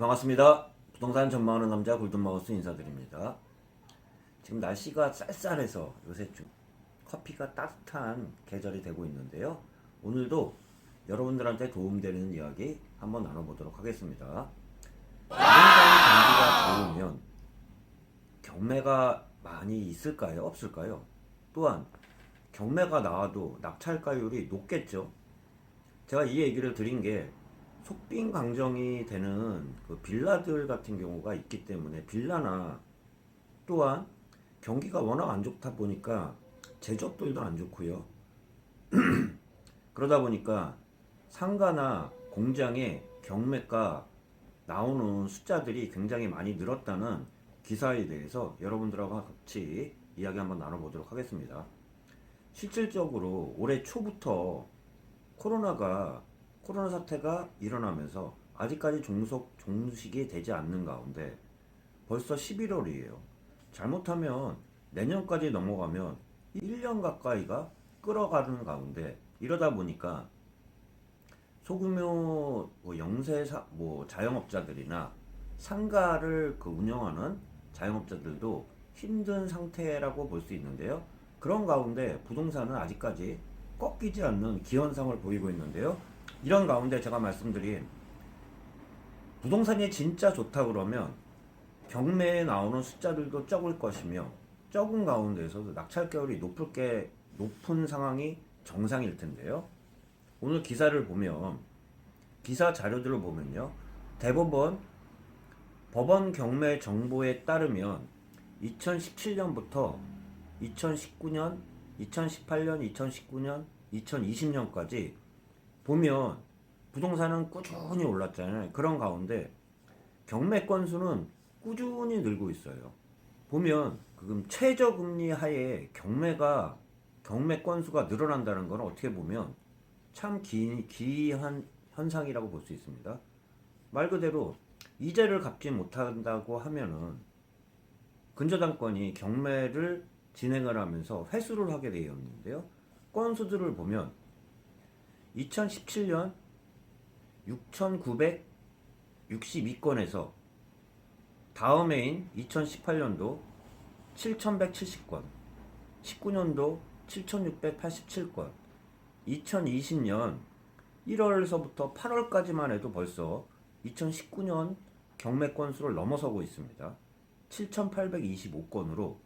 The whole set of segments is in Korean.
반갑습니다. 부동산 전망하는 남자 골든마우스 인사드립니다. 지금 날씨가 쌀쌀해서 요새 좀 커피가 따뜻한 계절이 되고 있는데요. 오늘도 여러분들한테 도움되는 이야기 한번 나눠보도록 하겠습니다. 부동산 경기가 좋으면 경매가 많이 있을까요? 없을까요? 또한 경매가 나와도 낙찰가율이 높겠죠. 제가 이 얘기를 드린 게 속빈 강정이 되는 그 빌라들 같은 경우가 있기 때문에, 빌라나 또한 경기가 워낙 안 좋다 보니까 제조업들도 안 좋고요. 그러다 보니까 상가나 공장에 경매가 나오는 숫자들이 굉장히 많이 늘었다는 기사에 대해서 여러분들하고 같이 이야기 한번 나눠보도록 하겠습니다. 실질적으로 올해 초부터 코로나 사태가 일어나면서 아직까지 종식이 되지 않는 가운데 벌써 11월이에요. 잘못하면 내년까지 넘어가면 1년 가까이가 끌어가는 가운데, 이러다 보니까 소규모 자영업자들이나 상가를 운영하는 자영업자들도 힘든 상태라고 볼 수 있는데요. 그런 가운데 부동산은 아직까지 꺾이지 않는 기현상을 보이고 있는데요. 이런 가운데 제가 말씀드린 부동산이 진짜 좋다 그러면 경매에 나오는 숫자들도 적을 것이며, 적은 가운데에서도 낙찰가율이 높은 상황이 정상일 텐데요. 오늘 기사 자료들을 보면요, 대법원 법원 경매 정보에 따르면 2017년부터 2019년, 2018년, 2019년, 2020년까지 보면 부동산은 꾸준히 올랐잖아요. 그런 가운데 경매 건수는 꾸준히 늘고 있어요. 보면 지금 최저금리 하에 경매 건수가 늘어난다는 건 어떻게 보면 참 기이한 현상이라고 볼 수 있습니다. 말 그대로 이자를 갚지 못한다고 하면은 근저당권이 경매를 진행을 하면서 회수를 하게 되어 있는데요. 건수들을 보면 2017년 6,962건에서 다음 해인 2018년도 7,170건, 19년도 7,687건, 2020년 1월서부터 8월까지만 해도 벌써 2019년 경매 건수를 넘어서고 있습니다. 7,825건으로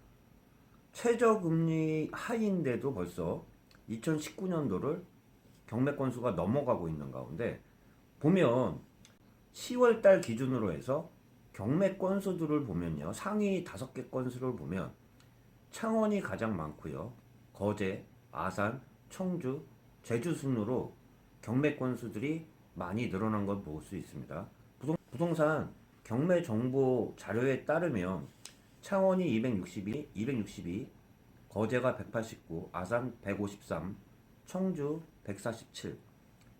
최저금리 하인데도 벌써 2019년도를 경매 건수가 넘어가고 있는 가운데, 보면 10월달 기준으로 해서 경매 건수들을 보면요, 상위 5개 건수를 보면 창원이 가장 많고요, 거제, 아산, 청주, 제주 순으로 경매 건수들이 많이 늘어난 걸 볼 수 있습니다. 부동산 경매 정보 자료에 따르면 창원이 262, 거제가 189, 아산 153, 청주 147,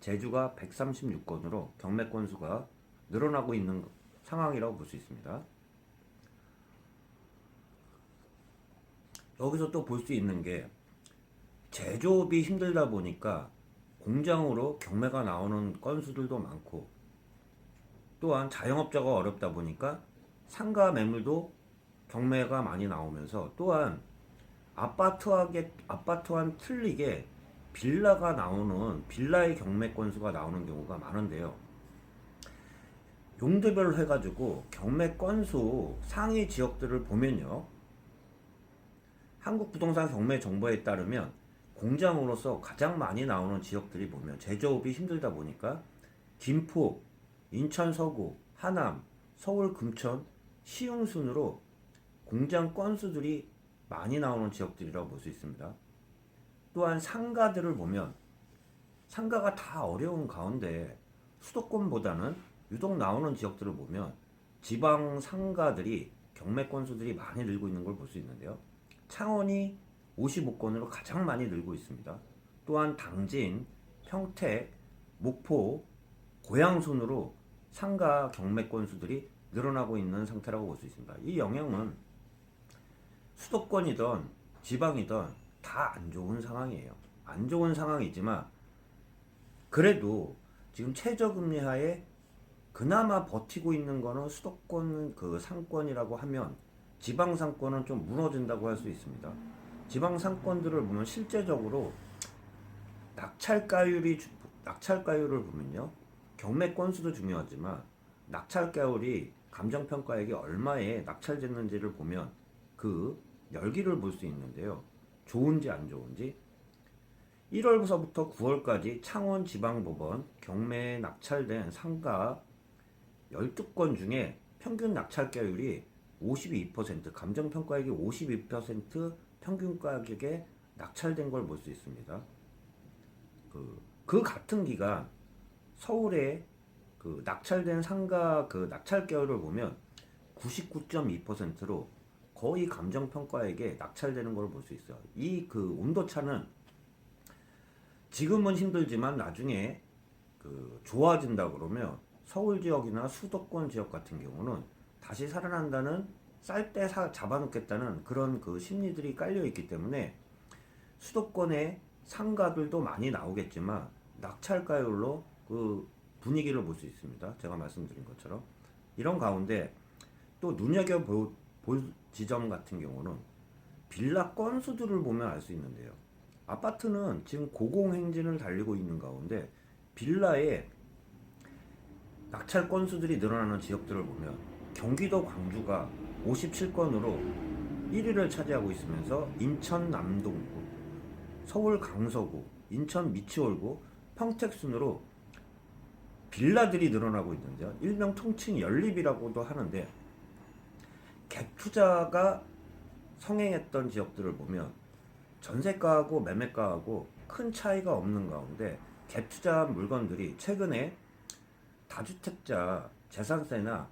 제주가 136건으로 경매 건수가 늘어나고 있는 상황이라고 볼 수 있습니다. 여기서 또 볼 수 있는 게, 제조업이 힘들다 보니까 공장으로 경매가 나오는 건수들도 많고, 또한 자영업자가 어렵다 보니까 상가 매물도 경매가 많이 나오면서, 또한 아파트와는 틀리게 빌라의 경매 건수가 나오는 경우가 많은데요. 용도별로 해가지고 경매 건수 상위 지역들을 보면요, 한국부동산 경매 정보에 따르면 공장으로서 가장 많이 나오는 지역들이 보면, 제조업이 힘들다 보니까 김포, 인천 서구, 하남, 서울 금천, 시흥 순으로 공장 건수들이 많이 나오는 지역들이라고 볼 수 있습니다. 또한 상가들을 보면 상가가 다 어려운 가운데 수도권보다는 유독 나오는 지역들을 보면 지방 상가들이 경매 건수들이 많이 늘고 있는 걸 볼 수 있는데요. 창원이 55건으로 가장 많이 늘고 있습니다. 또한 당진, 평택, 목포, 고양 순으로 상가 경매 건수들이 늘어나고 있는 상태라고 볼 수 있습니다. 이 영향은 수도권이든 지방이든 다 안 좋은 상황이에요. 안 좋은 상황이지만 그래도 지금 최저금리 하에 그나마 버티고 있는 거는 수도권 그 상권이라고 하면 지방 상권은 좀 무너진다고 할 수 있습니다. 지방 상권들을 보면 실제적으로 낙찰가율이 낙찰가율을 보면요. 경매 건수도 중요하지만 낙찰가율이 감정평가액이 얼마에 낙찰됐는지를 보면 그 열기를 볼 수 있는데요. 좋은지 안 좋은지 1월서부터 9월까지 창원지방법원 경매에 낙찰된 상가 12건 중에 평균 낙찰가율이 52%, 감정평가액이 52% 평균 가격에 낙찰된 걸 볼 수 있습니다. 그 같은 기간 서울에 그 낙찰된 상가 그 낙찰가율을 보면 99.2%로 거의 감정평가액에 낙찰되는 걸 볼 수 있어요. 이 그 온도차는 지금은 힘들지만 나중에 그 좋아진다 그러면 서울 지역이나 수도권 지역 같은 경우는 다시 살아난다는 쌀 때 잡아놓겠다는 그런 그 심리들이 깔려 있기 때문에 수도권의 상가들도 많이 나오겠지만 낙찰가율로 그 분위기를 볼 수 있습니다. 제가 말씀드린 것처럼 이런 가운데 또 눈여겨볼 지점 같은 경우는 빌라 건수들을 보면 알 수 있는데요. 아파트는 지금 고공행진을 달리고 있는 가운데 빌라의 낙찰 건수들이 늘어나는 지역들을 보면 경기도 광주가 57건으로 1위를 차지하고 있으면서 인천 남동구, 서울 강서구, 인천 미추홀구, 평택 순으로 빌라들이 늘어나고 있는데요. 일명 통칭 연립이라고도 하는데 갭 투자가 성행했던 지역들을 보면 전세가하고 매매가하고 큰 차이가 없는 가운데 갭 투자한 물건들이 최근에 다주택자 재산세나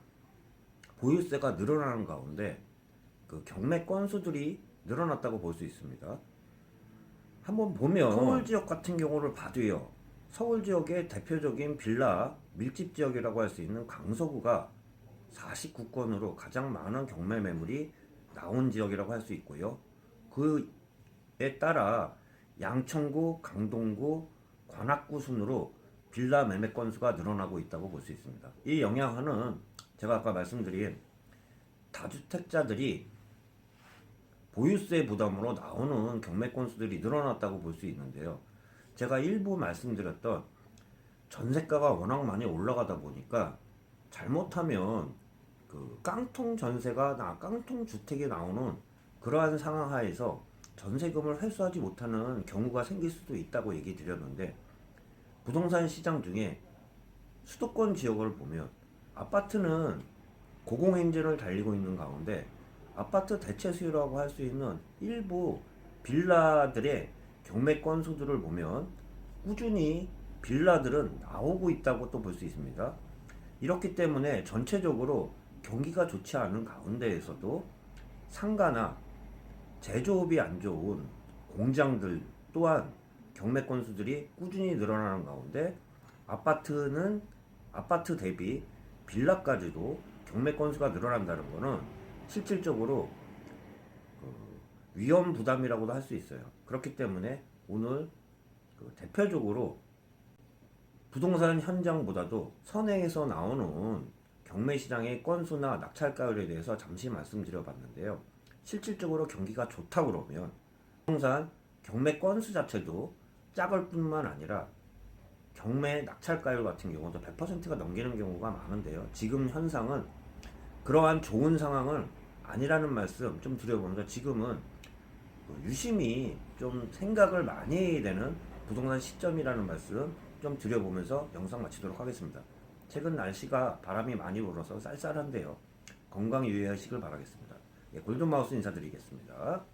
보유세가 늘어나는 가운데 그 경매 건수들이 늘어났다고 볼 수 있습니다. 한번 보면 서울 지역 같은 경우를 봐도요. 서울 지역의 대표적인 빌라 밀집 지역이라고 할 수 있는 강서구가 49건으로 가장 많은 경매 매물이 나온 지역이라고 할 수 있고요. 그에 따라 양천구, 강동구, 관악구 순으로 빌라 매매 건수가 늘어나고 있다고 볼 수 있습니다. 이 영향은 제가 아까 말씀드린 다주택자들이 보유세 부담으로 나오는 경매 건수들이 늘어났다고 볼 수 있는데요. 제가 일부 말씀드렸던 전세가가 워낙 많이 올라가다 보니까 잘못하면 그 깡통 전세가 깡통 주택이 나오는 그러한 상황 하에서 전세금을 회수하지 못하는 경우가 생길 수도 있다고 얘기 드렸는데 부동산 시장 중에 수도권 지역을 보면 아파트는 고공행진을 달리고 있는 가운데 아파트 대체 수요라고 할 수 있는 일부 빌라들의 경매 건수들을 보면 꾸준히 빌라들은 나오고 있다고 또 볼 수 있습니다. 이렇기 때문에 전체적으로 경기가 좋지 않은 가운데에서도 상가나 제조업이 안 좋은 공장들 또한 경매 건수들이 꾸준히 늘어나는 가운데 아파트는 아파트 대비 빌라까지도 경매 건수가 늘어난다는 것은 실질적으로 위험 부담이라고도 할 수 있어요. 그렇기 때문에 오늘 대표적으로 부동산 현장보다도 선행에서 나오는 경매 시장의 건수나 낙찰가율에 대해서 잠시 말씀드려 봤는데요. 실질적으로 경기가 좋다 그러면 부동산 경매 건수 자체도 작을 뿐만 아니라 경매 낙찰가율 같은 경우도 100%가 넘기는 경우가 많은데요. 지금 현상은 그러한 좋은 상황은 아니라는 말씀 좀 드려보면서 지금은 유심히 좀 생각을 많이 해야 되는 부동산 시점이라는 말씀 좀 드려보면서 영상 마치도록 하겠습니다. 최근 날씨가 바람이 많이 불어서 쌀쌀한데요. 건강 유의하시길 바라겠습니다. 골든마우스 인사드리겠습니다.